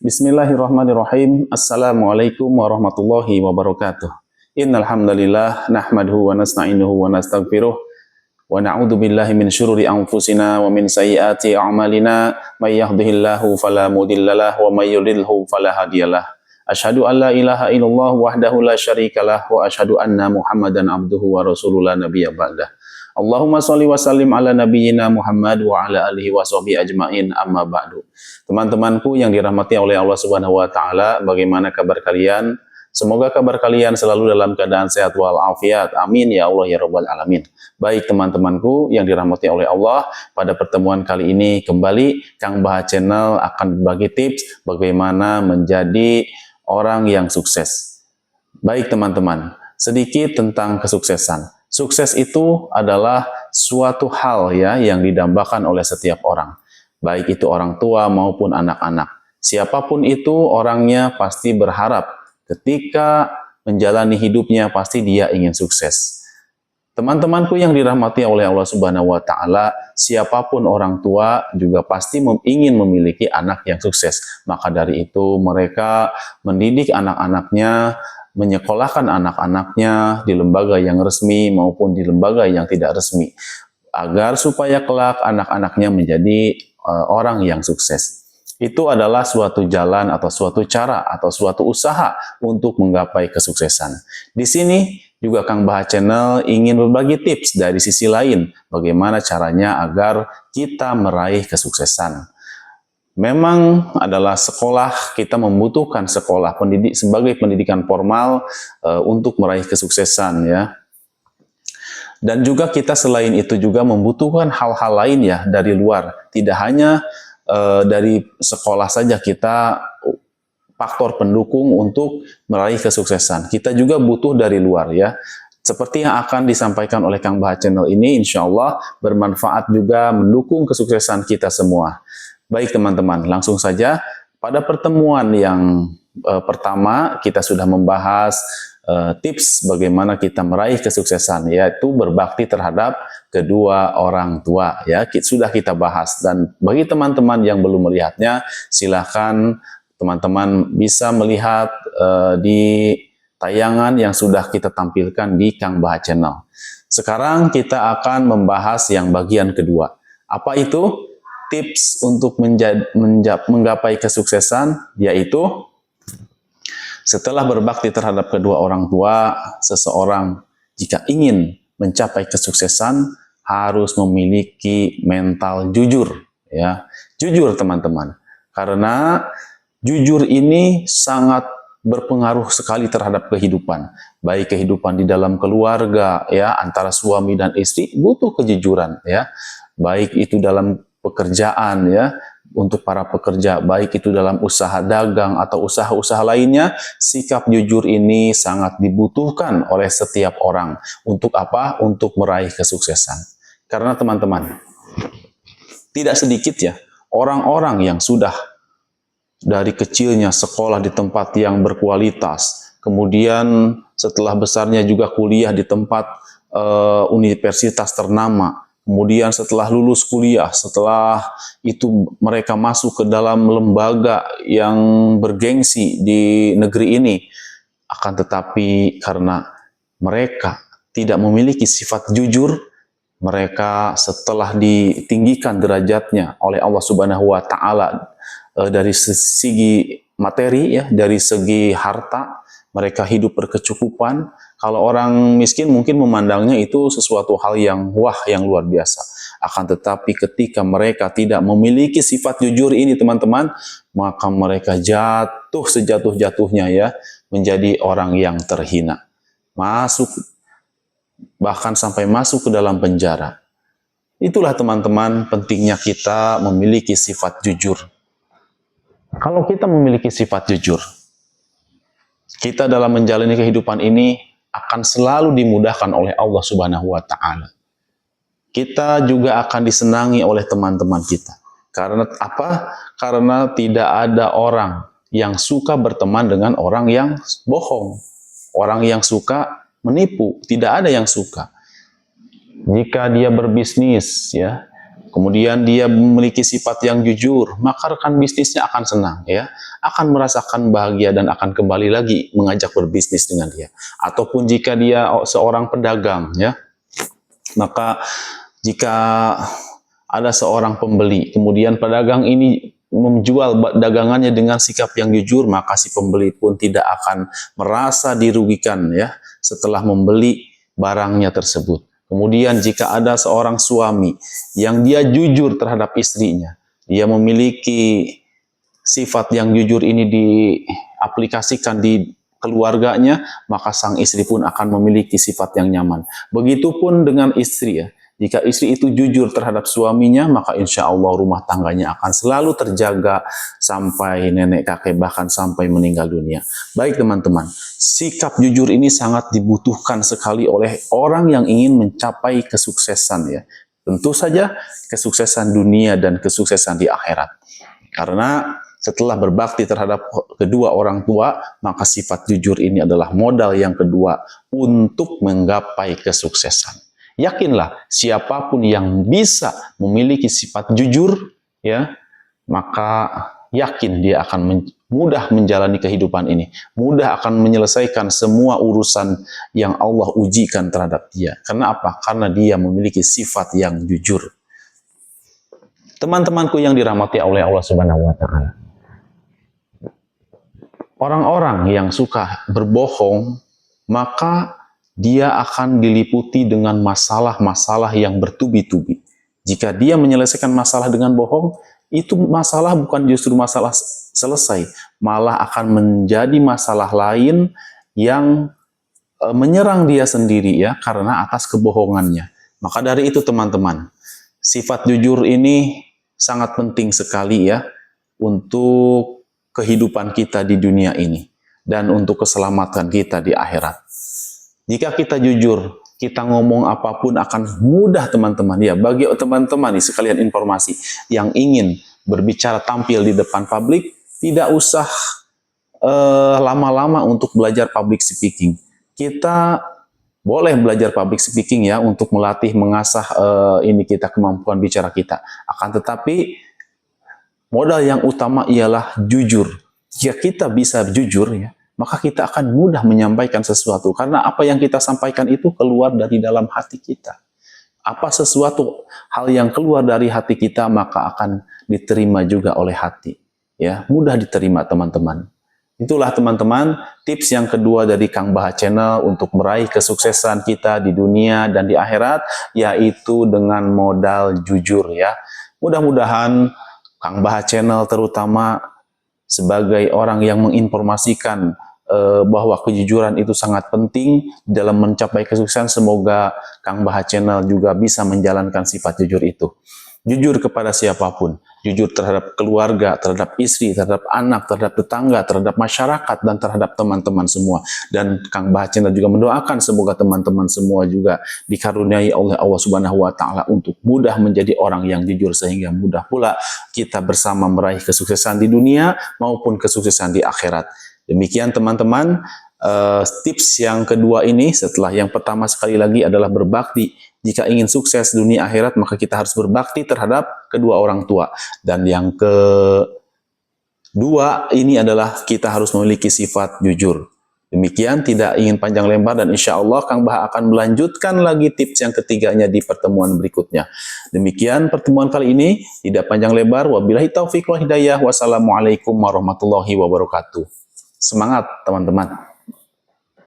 Bismillahirrahmanirrahim. Assalamualaikum warahmatullahi wabarakatuh. Innal hamdalillah nahmaduhu wa nasta'inuhu wa nastaghfiruh wa na'udzu billahi min syururi anfusina wa min sayyiati a'malina may yahdihillahu fala mudhillalah wa may yudhlilhu fala hadiyalah. Asyhadu an la ilaha illallah wahdahu la syarikalah wa asyhadu anna Muhammadan abduhu wa rasuluhu la nabiyya ba'dah. Allahumma sholli wa sallim ala nabiyyina Muhammad wa ala alihi wa sahbihi ajmain, amma ba'du. Teman-temanku yang dirahmati oleh Allah Subhanahu wa taala, bagaimana kabar kalian? Semoga kabar kalian selalu dalam keadaan sehat walafiat. Amin ya Allah ya rabbal alamin. Baik teman-temanku yang dirahmati oleh Allah, pada pertemuan kali ini kembali Kang Baha Channel akan berbagi tips bagaimana menjadi orang yang sukses. Baik teman-teman, sedikit tentang kesuksesan. Sukses itu adalah suatu hal ya yang didambakan oleh setiap orang. Baik itu orang tua maupun anak-anak. Siapapun itu orangnya pasti berharap ketika menjalani hidupnya pasti dia ingin sukses. Teman-temanku yang dirahmati oleh Allah Subhanahu wa taala, siapapun orang tua juga pasti ingin memiliki anak yang sukses. Maka dari itu mereka mendidik anak-anaknya, menyekolahkan anak-anaknya di lembaga yang resmi maupun di lembaga yang tidak resmi, agar supaya kelak anak-anaknya menjadi orang yang sukses. Itu adalah suatu jalan atau suatu cara atau suatu usaha untuk menggapai kesuksesan. Di sini juga Kang Baha Channel ingin berbagi tips dari sisi lain, bagaimana caranya agar kita meraih kesuksesan. Memang adalah sekolah, kita membutuhkan sekolah sebagai pendidikan formal untuk meraih kesuksesan ya. Dan juga kita selain itu juga membutuhkan hal-hal lain ya dari luar. Tidak hanya dari sekolah saja kita faktor pendukung untuk meraih kesuksesan. Kita juga butuh dari luar ya. Seperti yang akan disampaikan oleh Kang Baha Channel ini, insya Allah bermanfaat juga mendukung kesuksesan kita semua. Baik teman-teman, langsung saja pada pertemuan yang pertama kita sudah membahas tips bagaimana kita meraih kesuksesan, yaitu berbakti terhadap kedua orang tua ya, sudah kita bahas. Dan bagi teman-teman yang belum melihatnya, silakan teman-teman bisa melihat di tayangan yang sudah kita tampilkan di Kang Baha Channel. Sekarang kita akan membahas yang bagian kedua. Apa itu? Tips untuk menggapai kesuksesan, yaitu setelah berbakti terhadap kedua orang tua, seseorang jika ingin mencapai kesuksesan harus memiliki mental jujur ya. Jujur teman-teman. Karena jujur ini sangat berpengaruh sekali terhadap kehidupan. Baik kehidupan di dalam keluarga ya, antara suami dan istri butuh kejujuran ya. Baik itu dalam pekerjaan ya, untuk para pekerja, baik itu dalam usaha dagang atau usaha-usaha lainnya, sikap jujur ini sangat dibutuhkan oleh setiap orang. Untuk apa? Untuk meraih kesuksesan. Karena teman-teman, tidak sedikit ya orang-orang yang sudah dari kecilnya sekolah di tempat yang berkualitas, kemudian setelah besarnya juga kuliah di tempat universitas ternama. Kemudian setelah lulus kuliah, setelah itu mereka masuk ke dalam lembaga yang bergengsi di negeri ini. Akan tetapi karena mereka tidak memiliki sifat jujur, mereka setelah ditinggikan derajatnya oleh Allah Subhanahu wa taala dari segi materi ya, dari segi harta, mereka hidup berkecukupan. Kalau orang miskin mungkin memandangnya itu sesuatu hal yang wah, yang luar biasa. Akan tetapi ketika mereka tidak memiliki sifat jujur ini teman-teman, maka mereka jatuh sejatuh-jatuhnya ya, menjadi orang yang terhina. Bahkan sampai masuk ke dalam penjara. Itulah teman-teman pentingnya kita memiliki sifat jujur. Kalau kita memiliki sifat jujur, kita dalam menjalani kehidupan ini akan selalu dimudahkan oleh Allah Subhanahu wa taala. Kita juga akan disenangi oleh teman-teman kita. Karena apa? Karena tidak ada orang yang suka berteman dengan orang yang bohong, orang yang suka menipu, tidak ada yang suka. Jika dia berbisnis ya, kemudian dia memiliki sifat yang jujur, maka rekan bisnisnya akan senang ya, akan merasakan bahagia dan akan kembali lagi mengajak berbisnis dengan dia. Ataupun jika dia seorang pedagang ya, maka jika ada seorang pembeli, kemudian pedagang ini menjual dagangannya dengan sikap yang jujur, maka si pembeli pun tidak akan merasa dirugikan ya setelah membeli barangnya tersebut. Kemudian jika ada seorang suami yang dia jujur terhadap istrinya, dia memiliki sifat yang jujur ini diaplikasikan di keluarganya, maka sang istri pun akan memiliki sifat yang nyaman. Begitupun dengan istri ya. Jika istri itu jujur terhadap suaminya, maka insya Allah rumah tangganya akan selalu terjaga sampai nenek kakek, bahkan sampai meninggal dunia. Baik teman-teman, sikap jujur ini sangat dibutuhkan sekali oleh orang yang ingin mencapai kesuksesan ya. Tentu saja kesuksesan dunia dan kesuksesan di akhirat. Karena setelah berbakti terhadap kedua orang tua, maka sifat jujur ini adalah modal yang kedua untuk menggapai kesuksesan. Yakinlah, siapapun yang bisa memiliki sifat jujur, ya, maka yakin dia akan mudah menjalani kehidupan ini, mudah akan menyelesaikan semua urusan yang Allah ujikan terhadap dia. Karena apa? Karena dia memiliki sifat yang jujur. Teman-temanku yang dirahmati oleh Allah Subhanahu wa Ta'ala, orang-orang yang suka berbohong, maka dia akan diliputi dengan masalah-masalah yang bertubi-tubi. Jika dia menyelesaikan masalah dengan bohong, itu masalah bukan justru masalah selesai, malah akan menjadi masalah lain yang menyerang dia sendiri ya, karena atas kebohongannya. Maka dari itu teman-teman, sifat jujur ini sangat penting sekali ya untuk kehidupan kita di dunia ini dan untuk keselamatan kita di akhirat. Jika kita jujur, kita ngomong apapun akan mudah teman-teman. Ya, bagi teman-teman nih sekalian informasi yang ingin berbicara tampil di depan publik, tidak usah lama-lama untuk belajar public speaking. Kita boleh belajar public speaking ya untuk melatih, mengasah ini kita kemampuan bicara kita. Akan tetapi modal yang utama ialah jujur. Jika kita bisa jujur ya, maka kita akan mudah menyampaikan sesuatu. Karena apa yang kita sampaikan itu keluar dari dalam hati kita. Apa sesuatu hal yang keluar dari hati kita, maka akan diterima juga oleh hati. Ya, mudah diterima teman-teman. Itulah teman-teman tips yang kedua dari Kang Baha Channel untuk meraih kesuksesan kita di dunia dan di akhirat, yaitu dengan modal jujur ya. Mudah-mudahan Kang Baha Channel terutama sebagai orang yang menginformasikan bahwa kejujuran itu sangat penting dalam mencapai kesuksesan. Semoga Kang Baha Channel juga bisa menjalankan sifat jujur itu. Jujur kepada siapapun, jujur terhadap keluarga, terhadap istri, terhadap anak, terhadap tetangga, terhadap masyarakat, dan terhadap teman-teman semua. Dan Kang Baha Channel juga mendoakan semoga teman-teman semua juga dikaruniai oleh Allah Subhanahu wa Ta'ala untuk mudah menjadi orang yang jujur, sehingga mudah pula kita bersama meraih kesuksesan di dunia maupun kesuksesan di akhirat. Demikian teman-teman, tips yang kedua ini setelah yang pertama sekali lagi adalah berbakti. Jika ingin sukses dunia akhirat, maka kita harus berbakti terhadap kedua orang tua. Dan yang kedua ini adalah kita harus memiliki sifat jujur. Demikian, tidak ingin panjang lebar, dan insya Allah Kang Baha akan melanjutkan lagi tips yang ketiganya di pertemuan berikutnya. Demikian pertemuan kali ini, tidak panjang lebar. Wabillahi taufiq wal hidayah. Wassalamualaikum warahmatullahi wabarakatuh. Semangat teman-teman.